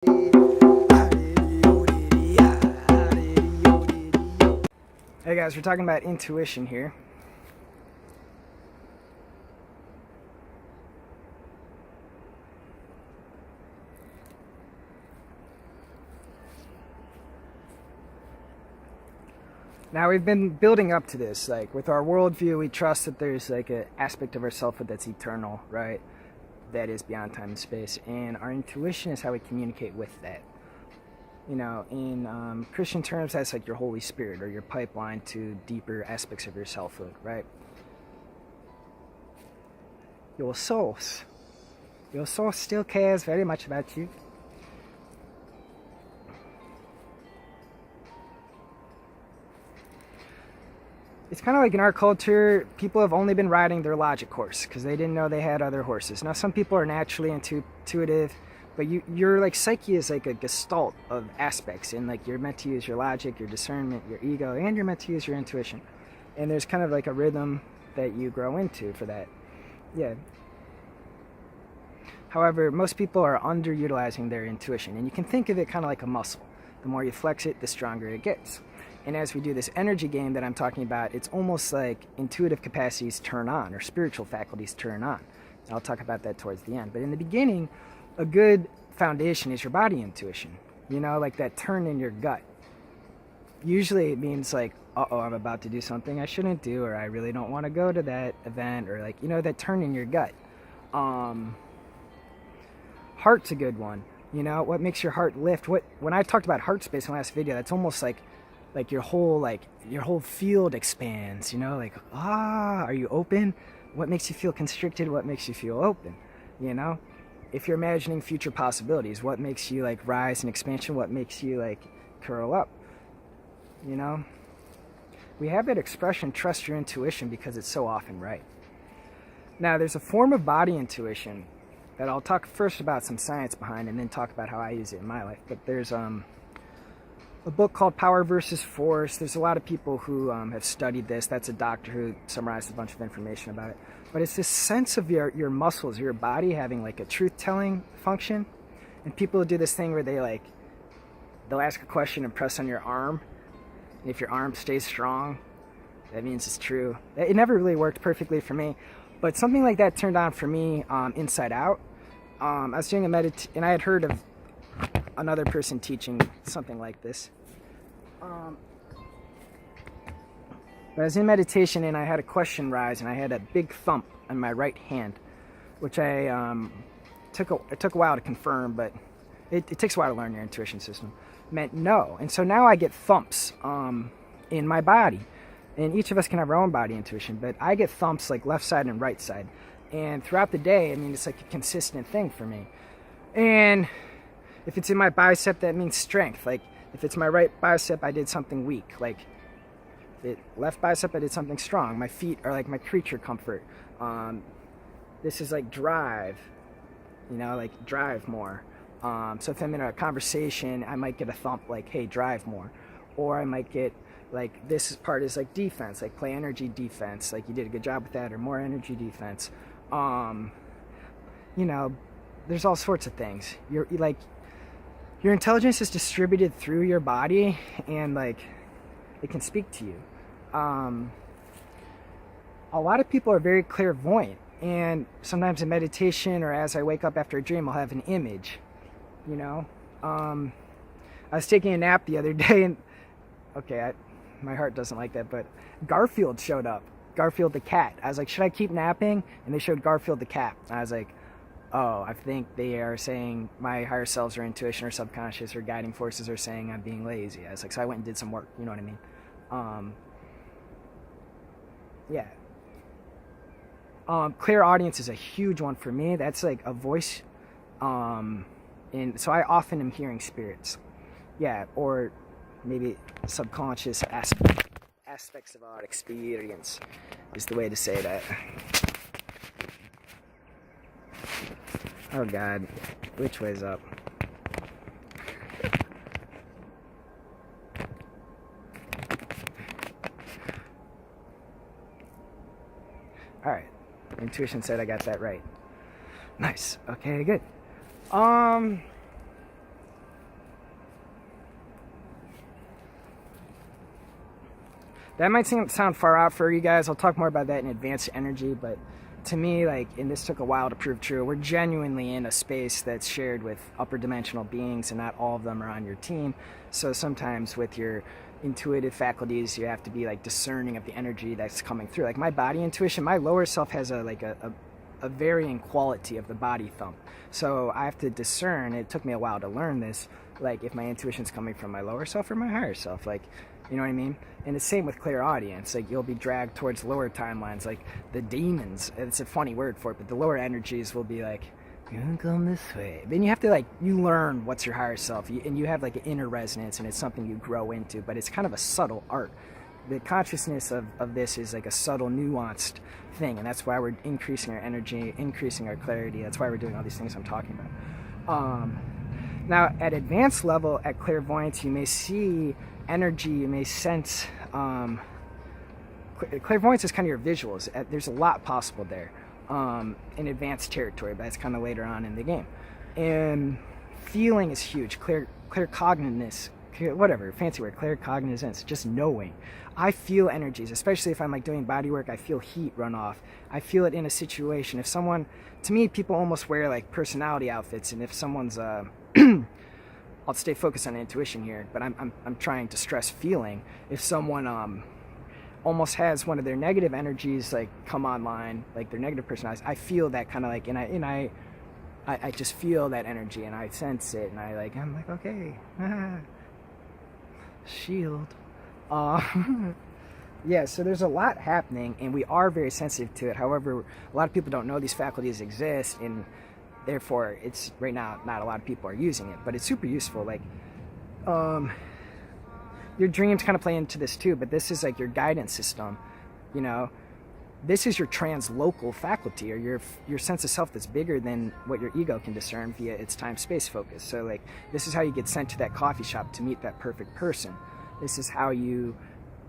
Hey guys, we're talking about intuition here. Now we've been building up to this, like with our worldview, we trust that there's like an aspect of ourself that's eternal, right? That is beyond time and space, and our intuition is how we communicate with that. You know, in Christian terms, that's like your Holy Spirit or your pipeline to deeper aspects of your selfhood, right? Your soul still cares very much about you. It's kind of like in our culture, people have only been riding their logic horse because they didn't know they had other horses. Now, some people are naturally intuitive, but your like psyche is like a gestalt of aspects, and like you're meant to use your logic, your discernment, your ego, and you're meant to use your intuition. And there's kind of like a rhythm that you grow into for that. Yeah. However, most people are underutilizing their intuition, and you can think of it kind of like a muscle. The more you flex it, the stronger it gets. And as we do this energy game that I'm talking about, it's almost like intuitive capacities turn on or spiritual faculties turn on. I'll talk about that towards the end. But in the beginning, a good foundation is your body intuition. You know, like that turn in your gut. Usually it means like, uh-oh, I'm about to do something I shouldn't do, or I really don't want to go to that event, or like, you know, that turn in your gut. Heart's a good one. You know, what makes your heart lift? When I talked about heart space in the last video, that's almost like your whole field expands, you know, like, are you open? What makes you feel constricted? What makes you feel open? You know, if you're imagining future possibilities, what makes you like rise in expansion? What makes you like curl up? You know, we have that expression, trust your intuition, because it's so often right. Now, there's a form of body intuition that I'll talk first about some science behind and then talk about how I use it in my life. But there's a book called Power versus Force. There's a lot of people who have studied this. That's a doctor who summarized a bunch of information about it. But it's this sense of your muscles, your body having like a truth-telling function. And people do this thing where they'll ask a question and press on your arm. And if your arm stays strong, that means it's true. It never really worked perfectly for me. But something like that turned on for me inside out. I was doing a and I had heard of another person teaching something like this. But I was in meditation and I had a question rise and I had a big thump on my right hand, which it took a while to confirm, but it takes a while to learn your intuition system. It meant no. And so now I get thumps in my body. And each of us can have our own body intuition, but I get thumps like left side and right side. And throughout the day, I mean, it's like a consistent thing for me. And if it's in my bicep, that means strength. Like, if it's my right bicep, I did something weak. Like, left bicep, I did something strong. My feet are like my creature comfort. This is like drive. You know, like drive more. So if I'm in a conversation, I might get a thump like, hey, drive more. Or I might get, like, this part is like defense, like play energy defense. Like, you did a good job with that, or more energy defense. You know, there's all sorts of things. You're like, your intelligence is distributed through your body, and like it can speak to you. A lot of people are very clairvoyant, and sometimes in meditation or as I wake up after a dream, I'll have an image. You know, I was taking a nap the other day, and my heart doesn't like that, but Garfield showed up. Garfield the cat. I was like, should I keep napping? And they showed Garfield the cat. I was like, oh, I think they are saying my higher selves or intuition or subconscious or guiding forces are saying I'm being lazy. I was like, so I went and did some work, you know what I mean? Yeah. Clairaudience is a huge one for me. That's like a voice. And so I often am hearing spirits. Yeah, or maybe subconscious aspects of our experience is the way to say that. Oh God, which way's up? Alright, intuition said I got that right. Nice, okay, good. that might sound far out for you guys. I'll talk more about that in advanced energy, but to me, like, and this took a while to prove true, we're genuinely in a space that's shared with upper dimensional beings, and not all of them are on your team. So sometimes with your intuitive faculties, you have to be like discerning of the energy that's coming through. Like my body intuition, my lower self has a varying quality of the body thump. So I have to discern. It took me a while to learn this, like if my intuition's coming from my lower self or my higher self, like, you know what I mean? And the same with clairaudience. Like you'll be dragged towards lower timelines, like the demons. It's a funny word for it, but the lower energies will be like, you're gonna come this way. Then you have to, like, you learn what's your higher self, and you have like an inner resonance, and it's something you grow into, but it's kind of a subtle art. The consciousness of this is like a subtle, nuanced thing, and that's why we're increasing our energy, increasing our clarity. That's why we're doing all these things I'm talking about. Now, at advanced level, at clairvoyance, you may see energy, you may sense. Clairvoyance is kind of your visuals. There's a lot possible there in advanced territory, but that's kind of later on in the game. And feeling is huge. Claircognizance, whatever, fancy word, claircognizance, just knowing. I feel energies, especially if I'm like doing body work. I feel heat run off. I feel it in a situation. If someone, to me, people almost wear like personality outfits, and if someone's I'll stay focused on intuition here, but I'm trying to stress feeling. If someone almost has one of their negative energies like come online, like their negative personalities, I feel that kind of like, and I just feel that energy, and I sense it, and I'm like, okay, shield. Yeah, so there's a lot happening, and we are very sensitive to it. However, a lot of people don't know these faculties exist, and therefore it's right now not a lot of people are using it, but it's super useful. Like your dreams kind of play into this too, but this is like your guidance system, you know. This is your translocal faculty, or your sense of self that's bigger than what your ego can discern via its time-space focus. So like this is how you get sent to that coffee shop to meet that perfect person. This is how you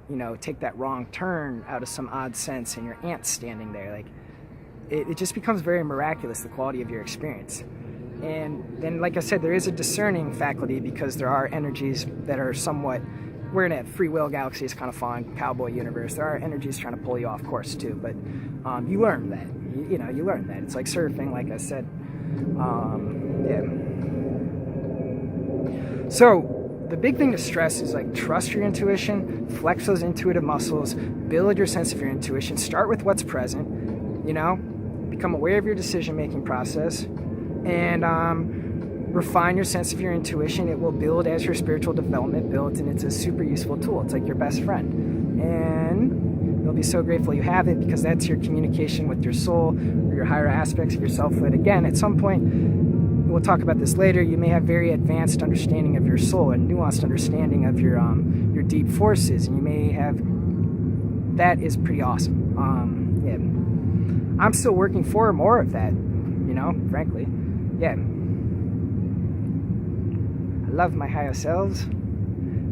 know, take that wrong turn out of some odd sense and your aunt's standing there. Like it just becomes very miraculous, the quality of your experience. And then, like I said, there is a discerning faculty, because there are energies that are somewhat, we're in a free will galaxy. It's kind of fun, cowboy universe. There are energies trying to pull you off course too, but you learn that. You learn that. It's like surfing, like I said. Yeah. So the big thing to stress is like trust your intuition, flex those intuitive muscles, build your sense of your intuition. Start with what's present, you know, become aware of your decision-making process, and refine your sense of your intuition. It will build as your spiritual development builds, and it's a super useful tool. It's like your best friend, and you'll be so grateful you have it, because that's your communication with your soul, or your higher aspects of yourself. But again, at some point, we'll talk about this later, you may have very advanced understanding of your soul, and nuanced understanding of your deep forces, and you may have, that is pretty awesome. Yeah, I'm still working for more of that, you know, frankly. Yeah, I love my higher selves.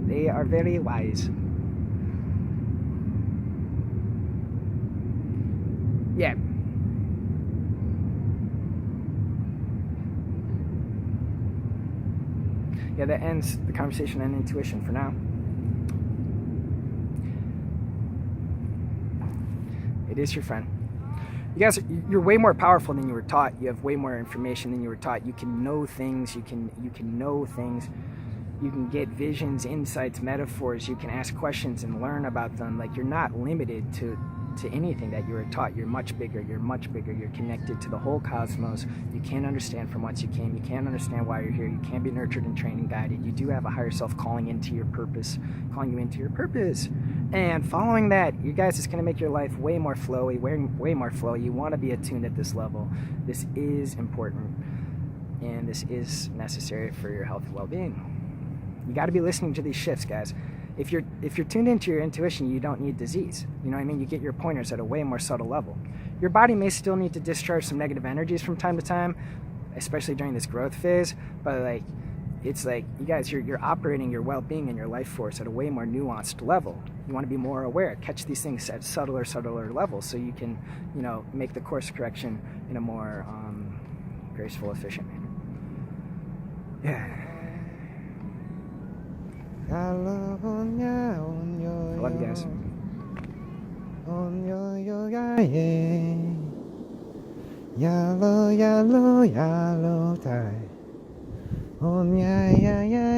They are very wise. Yeah. Yeah, that ends the conversation on intuition for now. It is your friend. You guys, you're way more powerful than you were taught. You have way more information than you were taught. You can know things. You can know things. You can get visions, insights, metaphors. You can ask questions and learn about them. Like, you're not limited to anything that you were taught. You're much bigger. You're much bigger. You're connected to the whole cosmos. You can't understand from whence you came. You can't understand why you're here. You can be nurtured and trained and guided. You do have a higher self calling you into your purpose. And following that, you guys, it's going to make your life way more flowy, way more flowy. You want to be attuned at this level. This is important, and this is necessary for your health and well-being. You got to be listening to these shifts, guys. If you're tuned into your intuition, you don't need disease. You know what I mean? You get your pointers at a way more subtle level. Your body may still need to discharge some negative energies from time to time, especially during this growth phase, but like, it's like, you guys, you're operating your well-being and your life force at a way more nuanced level. You want to be more aware, catch these things at subtler levels, so you can, you know, make the course correction in a more graceful, efficient manner. Yeah. I love you guys. Yellow, yellow, yellow tie. Oh, yeah, yeah, yeah.